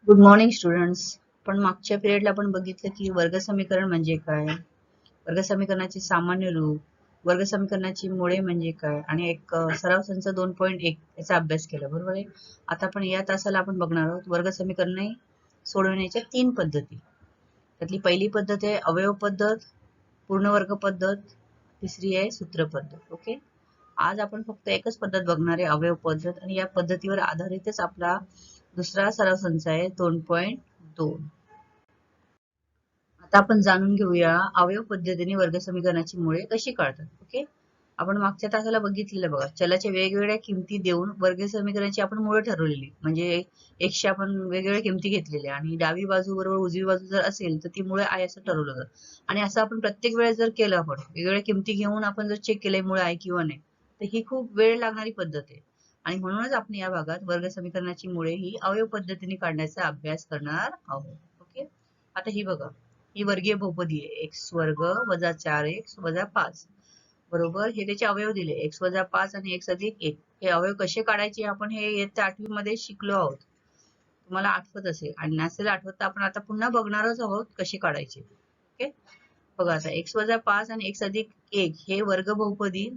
Good morning students. पण मागच्या पिरियडला आपण बघितलं की वर्ग समीकरण म्हणजे काय, वर्ग समीकरणाचे सामान्य रूप, वर्ग समीकरणाची मुळे म्हणजे काय आणि एक सराव संच 2.1 याचा अभ्यास केला. बरोबर आहे. आता आपण या तासाला आपण बघणार आहोत वर्ग समीकरणे सोडवण्याच्या 3 पद्धती. त्यातली पहिली पद्धत आहे अवयव पद्धत, पूर्ण वर्ग पद्धत, तिसरी आहे सूत्र पद्धत. ओके. आज आपण फक्त एकच पद्धत बघणार आहे, अवयव पद्धत, आणि या पद्धतीवर आधारितच आपला दुसरा सराव संच आहे 2.2. आता आपण जाणून घेऊया अवयव पद्धतीने वर्ग समीकरणाची मुळे कशी काढतात. ओके. आपण मागच्या तासाला बघितलेलं बघा, चलाच्या वेगवेगळ्या किमती देऊन वर्ग समीकरणाची आपण मुळे ठरवलेली, म्हणजे एकशे आपण वेगवेगळ्या किमती घेतलेल्या आणि डावी बाजू बरोबर उजवी बाजू जर असेल तर ती मुळे आहे असं ठरवलं जातं. आणि असं आपण प्रत्येक वेळेस जर केलं, आपण वेगवेगळ्या किमती घेऊन आपण जर चेक केलंय मुळे आहे किंवा नाही, तर ही खूप वेळ लागणारी पद्धत आहे. आणि म्हणूनच आपण या भागात वर्ग समीकरणाची मुळे ही अवयव पद्धतीने काढण्याचा अभ्यास करणार आहोत. ओके. आता ही बघा, ही वर्गीय बहुपदी आहे, एक्स वर्ग वजा 4x वजा 5 बरोबर. हे त्याचे अवयव दिले, एक्स वजा 5 आणि एक्स अधिक 1. हे अवयव कसे काढायचे आपण हे इयत्ता 8वी मध्ये शिकलो आहोत, तुम्हाला आठवत असेल. आणि नसेल आठवत तर आपण आता पुन्हा बघणारच आहोत कसे काढायचे. ओके. बघा आता एक्स वजा 5 आणि एक्स अधिक 1 हे वर्ग बहुपदी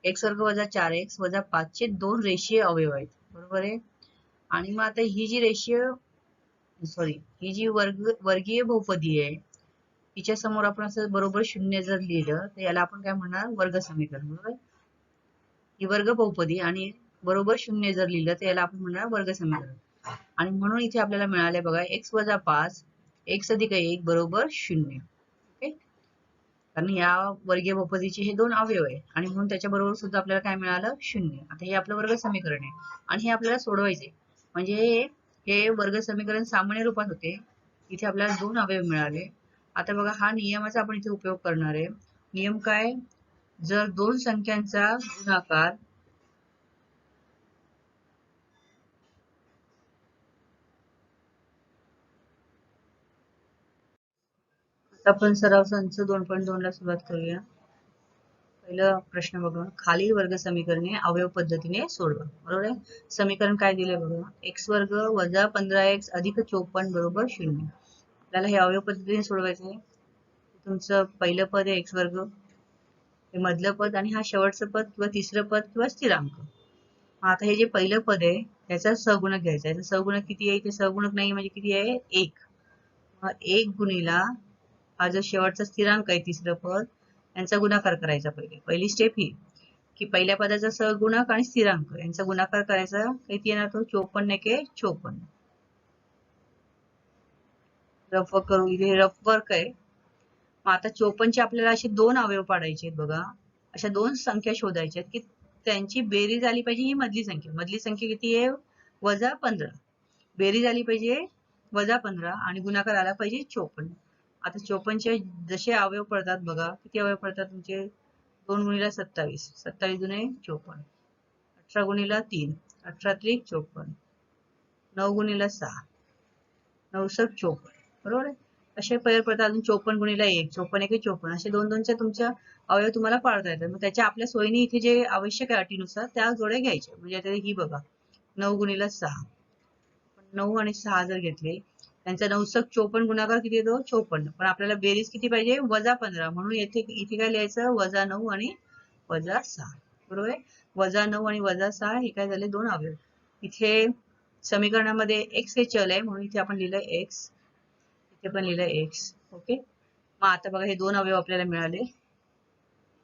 एक्स वर्ग वजा 4x वजा 5 चे दोन रेषीय अवयव आहेत. बरोबर आहे. आणि मग आता ही जी ही जी वर्गीय बहुपदी आहे, तिच्या समोर आपण असं बरोबर शून्य जर लिहिलं तर याला आपण काय म्हणणार, वर्ग समीकरण. बरोबर. ही वर्ग बहुपदी आणि बरोबर शून्य जर लिहिलं तर याला आपण म्हणणार वर्ग समीकरण. आणि म्हणून इथे आपल्याला मिळाले बघा, एक्स वजा 5 एक्स अधिक 1 बरोबर 0. ओके. कारण या वर्गीय बहुपदीचे हे दोन अवयव आहे आणि म्हणून त्याच्या बरोबर सुद्धा आपल्याला काय मिळालं, 0. आता हे आपलं वर्ग समीकरण आहे आणि हे आपल्याला सोडवायचे. म्हणजे हे वर्ग समीकरण सामान्य रूपात होते. इथे आपल्याला दोन अवयव मिळाले. आता बघा, हा नियमाचा आपण इथे उपयोग करणार आहे. नियम काय, जर दोन संख्यांचा गुणाकार आपण सराव संच 2.2 ला सुरुवात करूया. पहिला प्रश्न बघा, खालील वर्ग समीकरणे अवयव पद्धतीने सोडवा. बरोबर आहे. समीकरण काय दिले बघा, एक्स वर्ग वजा 15x अधिक 54 बरोबर 0. आपल्याला हे अवयव पद्धतीने सोडवायचे आहे. तुमचं पहिलं पद आहे एक्स वर्ग, हे मधलं पद आणि हा शेवटचं पद किंवा तिसरं पद किंवा स्थिरांक. आता हे जे पहिलं पद आहे त्याचा सहगुणक घ्यायचा आहे. सहगुणक किती आहे, ते सहगुणक नाही म्हणजे किती आहे, 1. मग 1 गुणिला हा जो शेवटचा स्थिरांक आहे तिसरं पद, यांचा गुणाकार करायचा. पहिली स्टेप ही की पहिल्या पदाचा सहगुणक आणि स्थिरांक यांचा गुणाकार करायचा. किती येणार तो, 54 एके 54. रफ वर्क करू, इथे रफ वर्क आहे. मग आता 54 चे आपल्याला असे दोन अवयव पाडायचे आहेत बघा. अशा दोन संख्या शोधायच्या आहेत की त्यांची बेरीज आली पाहिजे. ही मधली संख्या किती आहे, वजा 15. बेरीज आली पाहिजे वजा 15 आणि गुणाकार आला पाहिजे 54. आता 54 चे जसे अवयव पडतात बघा, किती अवयव पडतात तुमचे, 2 गुणिला 27, 27 दुने 54, 18 गुणिला 3, 18 त्रिक 54, 9 गुणिला 6, 9 सक 54. बरोबर आहे. असे पडतात. अजून 54 गुणिला 1, 54 एके 54. असे दोन दोनच्या तुमच्या अवयव तुम्हाला पाडता येतात. मग त्याच्या आपल्या सोयीने इथे जे आवश्यक आहे अटीनुसार त्या जोड्या घ्यायच्या. म्हणजे आता ही बघा, 9 गुणिला 6, 9 आणि 6 जर घेतले, त्यांचा 9 सक 54 गुणाकार किती येतो, 54. पण आपल्याला बेरीज किती पाहिजे, वजा 15. म्हणून इथे काय लिहायचं, वजा 9 आणि वजा 6. बरोबर आहे. वजा 9 आणि वजा 6 हे काय झाले, दोन अवयव. इथे समीकरणामध्ये एक्स हे चल आहे म्हणून इथे आपण लिहिलं एक्स, इथे पण लिहिलं एक्स. ओके. मग आता बघा, हे दोन अवयव आपल्याला मिळाले.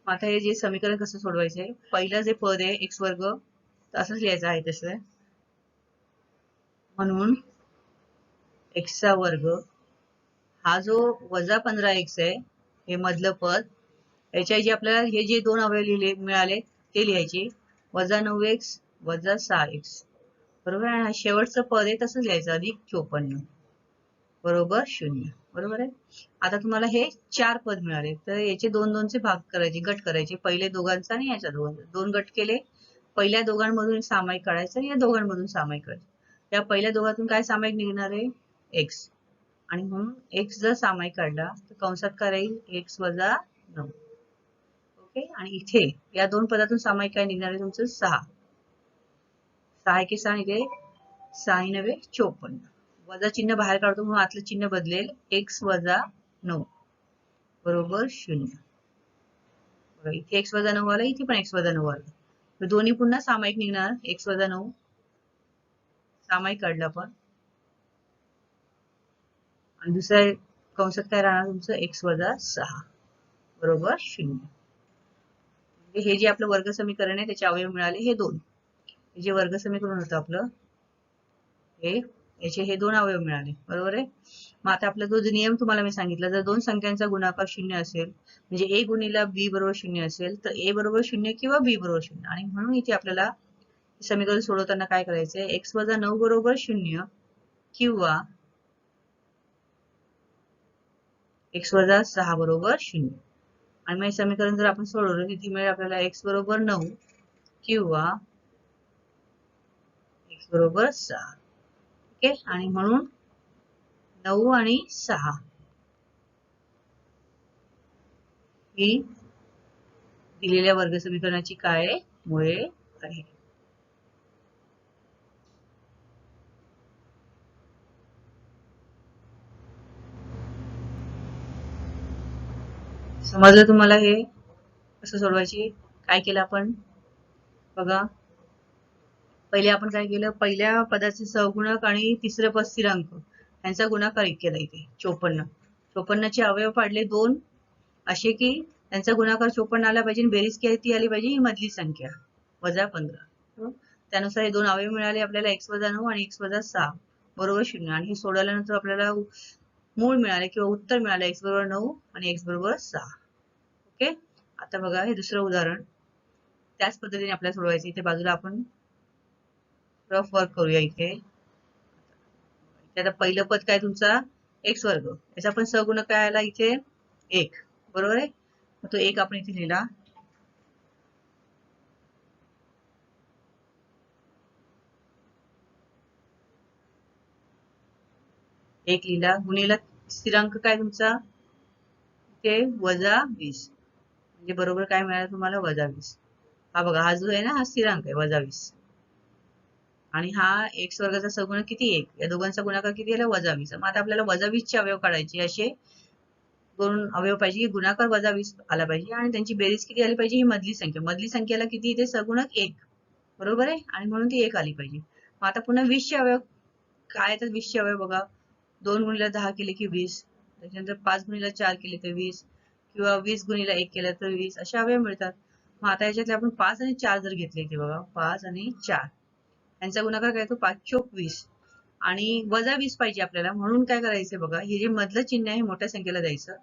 मग आता हे जे समीकरण कसं सोडवायचंय, पहिलं जे पद आहे एक्स वर्ग असंच लिहायचं आहे तसं. म्हणून एक्सचा वर्ग हा जो वजा 15x आहे, हे मधलं पद, याच्या जे आपल्याला हे जे दोन अवयव मिळाले ते लिहायचे. वजा 9x वजा 6x. बरोबर. आणि शेवटचं पद आहे तसंच लिहायचं, अधिक 54 बरोबर 0. बरोबर आहे. आता तुम्हाला हे चार पद मिळाले तर याचे दोन दोनचे भाग करायचे, गट करायचे. पहिले दोघांचा आणि याच्या दोघांचा, दोन गट केले. पहिल्या दोघांमधून सामायिक काढायचं आणि या दोघांमधून सामायिक काढायचं. त्या पहिल्या दोघांतून काय सामायिक निघणार आहे, एक्स. आणि म्हणून एक्स जर सामायिक काढला तर कंसात काय राहील, एक्स वजा 9. ओके. आणि इथे या दोन पदातून सामायिक काय निघणार आहे तुमचं, 6. 6 एके 6 निघे, 6 9 54 वजा चिन्ह बाहेर काढतो म्हणून आतलं चिन्ह बदलेल. x वजा 9 बरोबर 0. बघा इथे x वजा 9 आला, इथे पण x वजा 9 आला. तर दोन्ही पुन्हा सामायिक निघणार. x वजा 9 सामायिक काढलं आपण आणि दुसऱ्या कंसात काय राहणार तुमचं x वजा 6 बरोबर 0. हे जे आपलं वर्ग समीकरण आहे त्याचे अवयव मिळाले हे दोन. जे वर्ग समीकरण होतं आपलं हे याचे हे दोन अवयव मिळाले बरोबर आहे. मग आता आपला जो नियम तुम्हाला मी सांगितला, जर दोन संख्यांचा गुणाकार 0 असेल म्हणजे a गुणिला b बरोबर 0 असेल तर a बरोबर 0 किंवा b बरोबर 0. आणि म्हणून इथे आपल्याला समीकरण सोडवताना काय करायचंय, x वजा 9 बरोबर 0 किंवा x वजा 6 बरोबर 0. आणि मग हे समीकरण जर आपण सोडवलं तिथे मिळेल आपल्याला x बरोबर 9 किंवा x बरोबर 6. ओके. आणि म्हणून 9 आणि 6 ही दिलेल्या वर्ग समीकरणाची काय मुळे आहे. समजलं तुम्हाला हे कसं सोडवायची? काय केलं आपण बघा, पहिले आपण काय केलं, पहिल्या पदाचे सहगुणक आणि तिसरं पद स्थिरांक यांचा गुणाकार केला. इथे 54. 54चे अवयव पाडले दोन असे की त्यांचा गुणाकार 54 आला पाहिजे आणि बेरीज किती आली पाहिजे, ही मधली संख्या वजा 15. त्यानुसार हे दोन अवयव मिळाले आपल्याला x वजा 9 आणि x वजा 6 बरोबर 0. आणि हे सोडवल्यानंतर आपल्याला मूळ मिळाले किंवा उत्तर मिळाले x बरोबर 9 आणि x बरोबर 6. ओके. आता बघा हे दुसरं उदाहरण त्याच पद्धतीने आपल्याला सोडवायचं. इथे बाजूला आपण रफ वर्क करूया. इथे आता पहिलं पद काय तुमचा x वर्ग, याचा पण सहगुणक काय आला इथे 1 बरोबर आहे. तो 1 आपण इथे लिहिला. एक लिहिला गुणिला स्थिरांक काय तुमचा इथे वजा 20 म्हणजे बरोबर काय मिळालं तुम्हाला वजा 20. हा बघा हा जो आहे ना हा स्थिरांक आहे वजा 20 आणि हा x वर्गाचा सहगुणक किती 1, या दोघांचा गुणाकार किती आला वजा 20. मग आता आपल्याला वजा 20 चे अवयव काढायचे. असे दोन अवयव पाहिजे, गुणाकार वजा 20 आला पाहिजे आणि त्यांची बेरीज किती आली पाहिजे, ही मधली संख्या. मधली संख्याला किती इथे सहगुणक 1 बरोबर आहे आणि म्हणून ती 1 आली पाहिजे. मग आता पुन्हा 20 चे अवयव काय, तर 20 चे अवयव बघा, 2 गुणिला 10 केले की 20, त्याच्यानंतर 5 गुणिला 4 केले तर 20 किंवा 20 गुणिला 1 केलं तर 20 असे अवयव मिळतात. मग आता याच्यातले आपण 5 आणि 4 जर घेतले इथे बघा 5 आणि 4 यांचा गुणाकार काय, तो 5 चोक 20 आणि वजा 20 पाहिजे आपल्याला. म्हणून काय करायचंय बघा, हे जे मधलं चिन्ह आहे मोठ्या संख्येला द्यायचं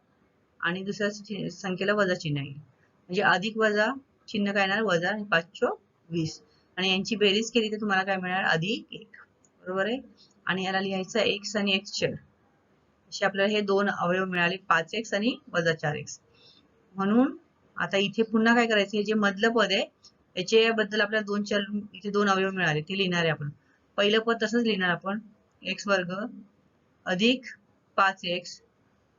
आणि दुसऱ्या संख्येला वजा चिन्ह आहे. म्हणजे अधिक वजा चिन्ह काय येणार वजा आणि 5 चोक 20 आणि यांची बेरीज केली तर तुम्हाला काय मिळणार अधिक 1 बरोबर आहे. आणि याला लिहायचं x आणि x चल. असे आपल्याला हे दोन अवयव मिळाले 5x आणि वजा 4x. म्हणून आता इथे पुन्हा काय करायचं, हे जे मधलं पद आहे याच्याबद्दल आपल्याला दोन चल इथे दोन अवयव मिळाले ते लिहिणार आहे आपण. पहिलं पद तसंच लिहिणार आपण x वर्ग अधिक 5x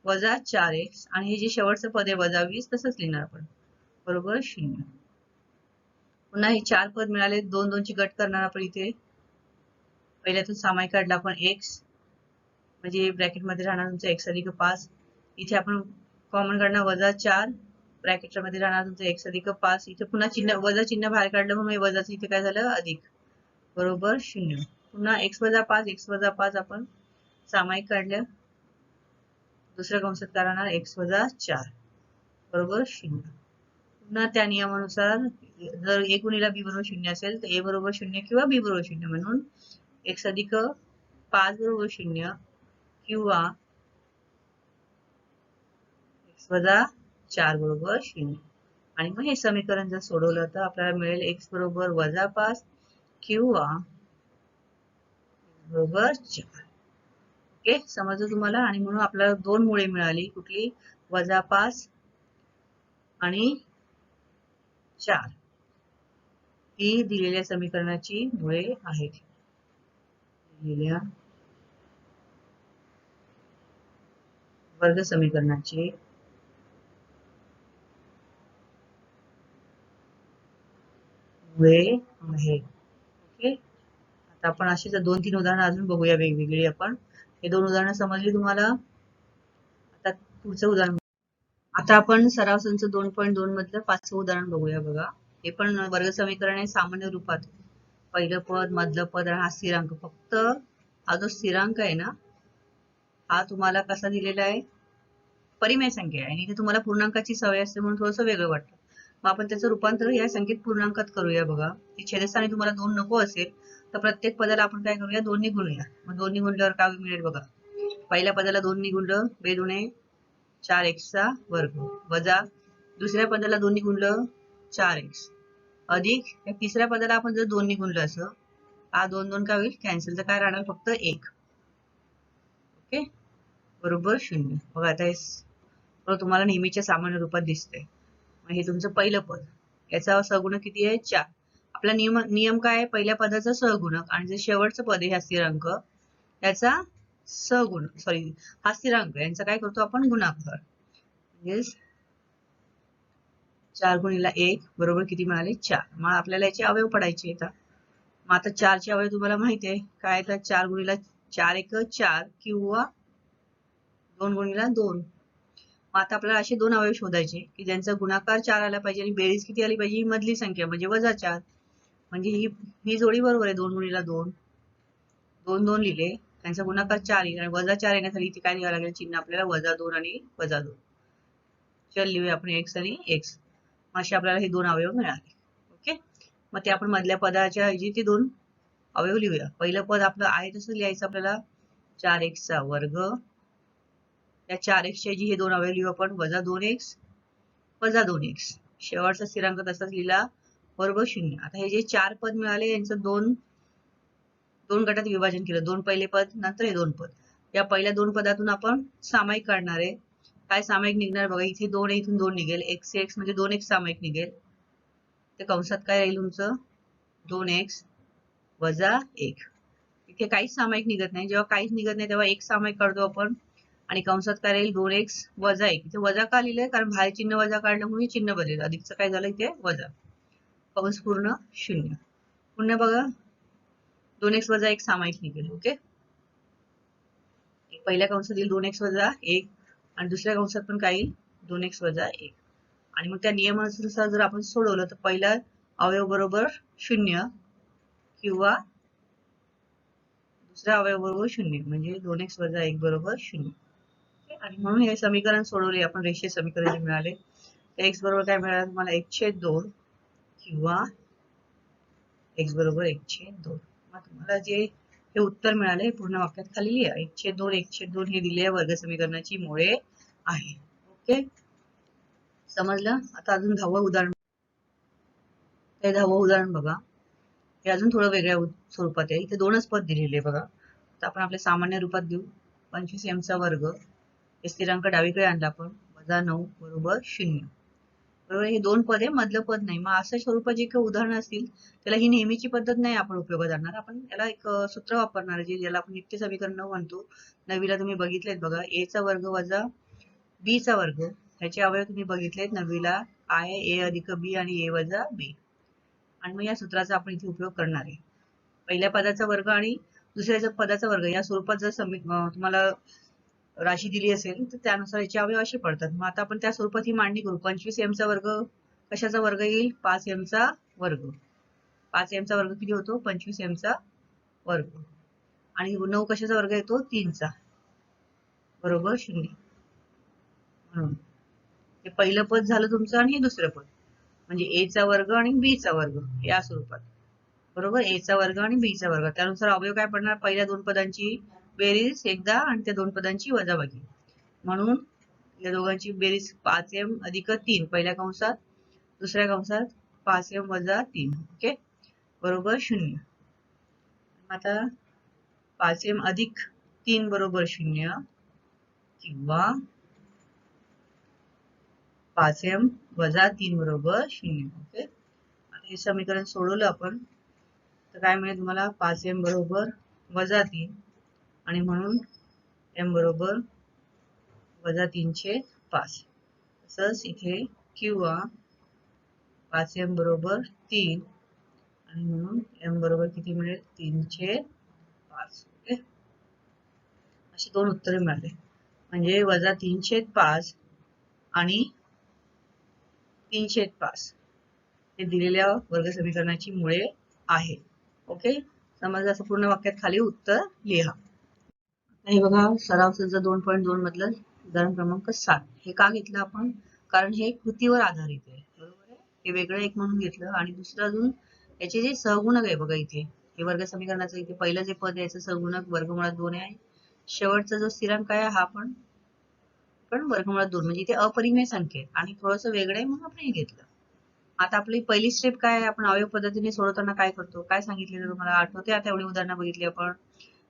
वजा 4x आणि हे जे शेवटचं पद आहे वजा 20 तसंच लिहिणार आपण बरोबर 0. पुन्हा हे चार पद मिळाले, दोन दोनची गट करणार आपण इथे. पहिल्यातून सामायिक काढला आपण x म्हणजे ब्रॅकेट मध्ये राहणार तुमचं x अधिक 5. इथे आपण कॉमन काढणार वजा 4 ब्रॅकेट मध्ये राहणार तुमचं x अधिक 5. इथे पुन्हा चिन्ह वजा चिन्ह बाहेर काढलं म्हणून वजाचं इथे काय झालं अधिक बरोबर 0. पुन्हा x वजा 5 आपण सामायिक काढलं, दुसऱ्या कंसात काय राहणार x वजा 4 बरोबर 0. पुन्हा त्या नियमानुसार जर a गुणिला b बरोबर 0 असेल तर a बरोबर 0 किंवा b बरोबर 0 म्हणून x अधिक 5 बरोबर 0 किंवा x वजा 4 बरोबर 0. आणि मग हे समीकरण जर सोडवलं तर आपल्याला मिळेल x बरोबर वजा 5 किंवा बरोबर 4. ओके समजलं तुम्हाला. आणि म्हणून आपल्याला दोन मुळे मिळाली, कुठली वजा 5 आणि 4 ही दिलेल्या समीकरणाची मुळे आहेत. दिलेल्या वर्ग समीकरणाची मुळे आहेत. ओके आता आपण अशी 2-3 उदाहरणं अजून बघूया वेगवेगळी आपण. हे दोन उदाहरणं समजली तुम्हाला. आता पुढचं उदाहरण. आता आपण सराव संच 2.2 मधलं 5वं उदाहरण बघूया बघा. हे पण वर्ग समीकरण आहे सामान्य रूपात. पहिलं पद, मधलं पद आणि हा स्थिरांक. फक्त हा जो स्थिरांक आहे ना, हा तुम्हाला कसा दिलेला आहे, परिमेय संख्या आहे आणि इथे तुम्हाला पूर्णांकाची सवय असते म्हणून थोडंसं वेगळं वाटतं. मग आपण त्याचं रूपांतर या संख्येत पूर्णांकात करूया बघा. ती छेदस्थानी तुम्हाला 2 नको असेल तर प्रत्येक पदाला आपण काय करूया, 2 ने गुणूया. मग 2 ने गुणल्यावर काय मिळेल बघा. पहिल्या पदाला 2 ने गुणलं, 2 दुणे 4x चा वर्ग, वजा दुसऱ्या पदाला 2 ने गुणलं 4x, अधिक या तिसऱ्या पदाला आपण जर 2 ने गुणलं असं, हा 2 2 काय होईल, कॅन्सल. तर काय राहणार, फक्त 1. ओके, बरोबर 0. बघा आता हे तुम्हाला नेहमीच्या सामान्य रूपात दिसतंय. मग हे तुमचं पहिलं पद, याचा सहगुणक किती आहे, 4. आपला नियम काय आहे, पहिल्या पदाचा सहगुणक आणि जे शेवटचं पद आहे हा स्थिरांक, याचा हा स्थिरांक यांचा काय करतो आपण, गुणाकार. म्हणजे 4 गुणिला 1 बरोबर किती मिळाले, 4. मग आपल्याला याचे अवयव पडायचे आता. मग आता 4 चे अवयव तुम्हाला माहिती आहे काय, तर 4 गुणिला 4 1 4 किंवा 2 गुणिला 2. मग आता आपल्याला असे दोन अवयव शोधायचे की ज्यांचा गुणाकार 4 आला पाहिजे आणि बेरीज किती आली पाहिजे, ही मधली संख्या म्हणजे वजा 4. म्हणजे ही जोडी बरोबर आहे. 2 गुणिला 2, 2 2 लिहिले, त्यांचा गुणाकार 4 येईल आणि वजा 4 येण्यासाठी इथे काय लिहावं लागेल, चिन्ह आपल्याला वजा 2 आणि वजा 2. चल लिहूया आपण x आणि x. असे आपल्याला हे दोन अवयव मिळाले. ओके, मग ते आपण मधल्या पदाच्या ऐवजी ते दोन अवयव लिहूया. पहिलं पद आपलं आहे तसं लिहायचं आपल्याला, 4x चा वर्ग. या 4x च्या ऐवजी हे दोन अवयव लिहू आपण, वजा 2x वजा 2x. शेवटचा स्थिरांक तसाच लिहिला, बरोबर 0. आता हे जे 4 पद मिळाले यांचं दोन गटात विभाजन केलं. 2 पहिले पद, नंतर हे 2 पद. या पहिल्या 2 पदातून आपण सामायिक काढणार आहे. काय सामायिक निघणार बघा, इथे 2 इथून 2 निघेल, x x म्हणजे 2x सामायिक निघेल. ते कंसात काय राहील तुमचं, 2x वजा 1. इथे काहीच सामायिक निघत नाही. जेव्हा काहीच निघत नाही तेव्हा एक सामायिक काढतो आपण आणि कंसात काय राहील, 2x वजा 1. इथे वजा का लिहिलंय, कारण बाहेर चिन्ह वजा काढल्यामुळे चिन्ह बदलेल. अधिकचं काय झालं इथे, वजा. कंस पूर्ण 0. पुन्हा बघा, 2x वजा 1 सामायिक निघेल. ओके, पहिल्या कंसात येईल 2x वजा 1 आणि दुसऱ्या कंसात पण काय येईल, 2x वजा 1. आणि मग त्या नियमानुसार जर आपण सोडवलं तर पहिला अवयव बरोबर 0 किंवा दुसरा अवयव बरोबर 0, म्हणजे 2x वजा 1 बरोबर 0. आणि म्हणून हे समीकरण सोडवले आपण, रेषीय समीकरण जे मिळाले. x बरोबर काय मिळालं तुम्हाला, 1/2 किंवा x बरोबर 1/2. मग तुम्हाला जे हे उत्तर मिळाले पूर्ण वाक्यात खाली लिहा, 1/2 1/2 हे दिलेल्या वर्ग समीकरणाची मुळे आहे. ओके, समजलं. आता अजून 10वं उदाहरण. हे 10वं उदाहरण बघा, हे अजून थोडं वेगळ्या स्वरूपात आहे. इथे दोनच पद दिलेले बघा. तर आपण आपल्या सामान्य रूपात देऊ, 25m चा वर्ग. हे स्थिरांक डावीकडे आणला आपण, वजा 9 बरोबर 0. बरोबर, हे दोन पद आहे, मधलं पद नाही. मग अशा स्वरूपात जे काही उदाहरणं असतील त्याला ही नेहमीची पद्धत नाही आपण उपयोगात आणणार. आपण याला एक सूत्र वापरणार आहे, ज्याला आपण नित्य समीकरण म्हणतो. 9वीला तुम्ही बघितलेत बघा, a चा वर्ग वजा b चा वर्ग. ह्याचे अवयव तुम्ही बघितलेत 9वीला, काय a अधिक b आणि a वजा b. आणि मग या सूत्राचा आपण इथे उपयोग करणार आहे. पहिल्या पदाचा वर्ग आणि दुसऱ्या पदाचा वर्ग या स्वरूपात जर तुम्हाला राशी दिली असेल तर त्यानुसार याचे अवयव असे पडतात. मग आता आपण त्या स्वरूपात ही मांडणी करू. 25m चा वर्ग कशाचा वर्ग येईल, 5m चा वर्ग. 5m चा वर्ग किती होतो, 25m चा वर्ग. आणि 9 कशाचा वर्ग येतो, 3 चा, बरोबर 0. म्हणून हे पहिलं पद झालं तुमचं आणि हे दुसरं पद, म्हणजे a चा वर्ग आणि b चा वर्ग या स्वरूपात. बरोबर, a चा वर्ग आणि b चा वर्ग. त्यानुसार अवयव काय पडणार, पहिल्या दोन पदांची बेरीज एकदा आणि त्या दोन पदांची वजाबाकी. म्हणून या दोघांची बेरीज 5m अधिक 3 पहिल्या कंसात, दुसऱ्या कंसात 5m वजा 3. ओके, बरोबर 0. आता 5m अधिक 3 बरोबर 0 किंवा 5m वजा 3 बरोबर 0. ओके, आता हे समीकरण सोडवलं आपण तर काय मिळेल तुम्हाला, 5m बरोबर वजा 3 आणि म्हणून m बरोबर वजा 3/5. तसंच इथे किंवा 5m बरोबर 3 आणि म्हणून m बरोबर किती मिळेल, 3/5. ओके, अशी दोन उत्तरे मिळाली. म्हणजे वजा 3/5 आणि 3/5 हे दिलेल्या वर्ग समीकरणाची मुळे आहे. ओके, समजा असं पूर्ण वाक्यात खाली उत्तर लिहा. हे बघा, सराव संच 2.2 मधलं उदाहरण क्रमांक 7. हे का घेतलं आपण? कारण हे कृतीवर आधारित आहे, बरोबर आहे. हे वेगळं एक म्हणून घेतलं आणि दुसरं अजून याचे जे सहगुणक आहे बघा, इथे हे वर्ग समीकरणाचं इथे पहिलं जे पद आहे याचं सहगुणक वर्गमुळात 2 आहे. शेवटचा जो स्थिरांक आहे हा पण वर्गमुळात 2, म्हणजे इथे अपरिमेय संख्या आहे आणि थोडंसं वेगळं आहे म्हणून आपण हे घेतलं. आता आपली पहिली स्टेप काय आहे? आपण अवयव पद्धतीने सोडवताना काय करतो, काय सांगितलेलं तुम्हाला आठवते? आता एवढी उदाहरणं बघितली आपण.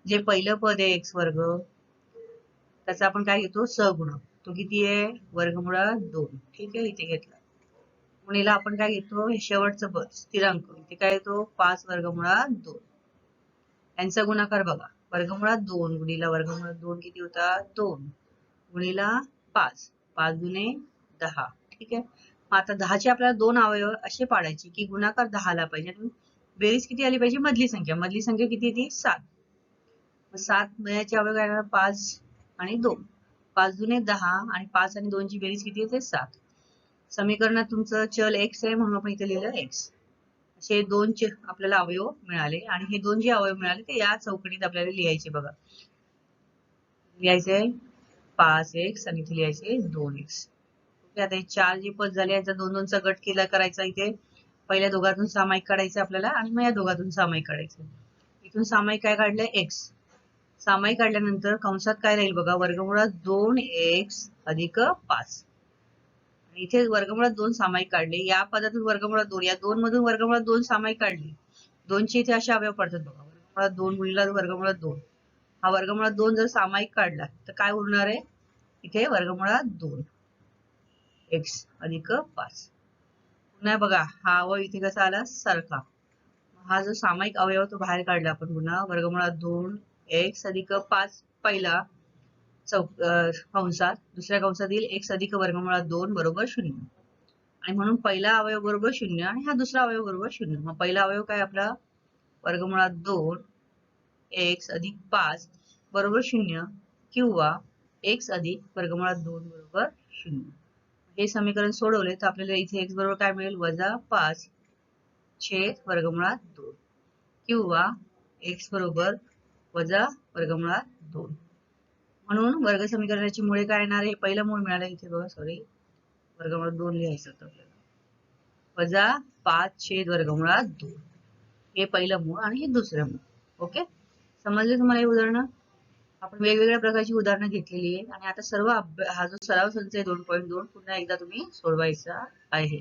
जे पहिलं पद आहे x वर्ग, त्याचा आपण काय घेतो? सहगुणक. तो किती आहे? वर्गमुळात 2. ठीक आहे, इथे घेतला. गुणीला आपण काय घेतो? हे शेवटचं पद स्थिरांक, इथे काय येतो? 5 वर्गमुळात 2. यांचा गुणाकार बघा, वर्गमुळात 2 गुणीला वर्गमुळात 2 किती होता? 2 गुणीला 5, 5 दुने 10. ठीक आहे, आता 10चे आपल्याला दोन अवयव असे पाडायचे की गुणाकार 10 ला पाहिजे, बेरीज किती आली पाहिजे? मधली संख्या किती येते? 7. 7 याचे अवयव काय येणार? 5 आणि 2. 5 दुने 10 आणि 5 आणि 2 ची बेरीज किती येते? 7. समीकरणात तुमचं चल x आहे म्हणून आपण इथे लिहिलं x. असे दोन आपल्याला अवयव मिळाले आणि हे दोन जे अवयव मिळाले ते या चौकटीत आपल्याला लिहायचे बघा. लिहायचे 5x आणि इथे लिहायचे 2x. आता हे 4 जे पद झाले याचा 2-2चा गट केला करायचा. इथे पहिल्या दोघातून सामायिक काढायचं आपल्याला आणि मग या दोघातून सामायिक काढायचं. इथून सामायिक काय काढलं? x. सामायिक काढल्यानंतर कंसात काय राहील बघा? वर्गमुळात 2x अधिक 5. आणि इथे वर्गमुळात 2 सामायिक काढले. या पदातून वर्गमुळात 2, या 2 मधून वर्गमुळात 2 सामायिक काढले. 2 चे इथे असे अवयव पडतात बघा. वर्गमुळात 2 गुणिला वर्गमुळात 2. हा वर्गमुळात 2 जर सामायिक काढला तर काय उरणार आहे? इथे वर्गमुळात 2 x अधिक 5. पुन्हा बघा, हा अवयव इथे कसा आला? सारखा. हा जो सामायिक अवयव तो बाहेर काढला आपण. पुन्हा वर्गमुळात 2 x अधिक 5 पहिला कंसात, दुसऱ्या कंसात येईल x अधिक वर्गमुळात 2 बरोबर 0. आणि म्हणून पहिला अवयव बरोबर 0 आणि हा दुसरा अवयव बरोबर 0. मग पहिला अवयव काय आपला? वर्गमुळात 2 x अधिक 5 बरोबर 0 किंवा x अधिक वर्गमुळात 2 बरोबर 0. हे समीकरण सोडवले तर आपल्याला इथे x बरोबर काय मिळेल? वजा 5 छेद वर्गमुळात 2 किंवा x बरोबर वजा वर्गमुळात 2. म्हणून वर्ग समीकरणाची मुळे काय येणार आहे? पहिलं मूळ मिळालं इथे बघा, सॉरी, वर्गमुळात 2 लिहायचं होतं आपल्याला. वजा 5 छेद वर्गमुळात 2 हे पहिलं मूळ आणि हे दुसरं मूळ. ओके, समजले तुम्हाला हे उदाहरण? आपण वेगवेगळ्या प्रकारची उदाहरणं घेतलेली आहे आणि आता सर्व हा जो सराव संच आहे 2.2 पुन्हा एकदा तुम्ही सोडवायचा आहे.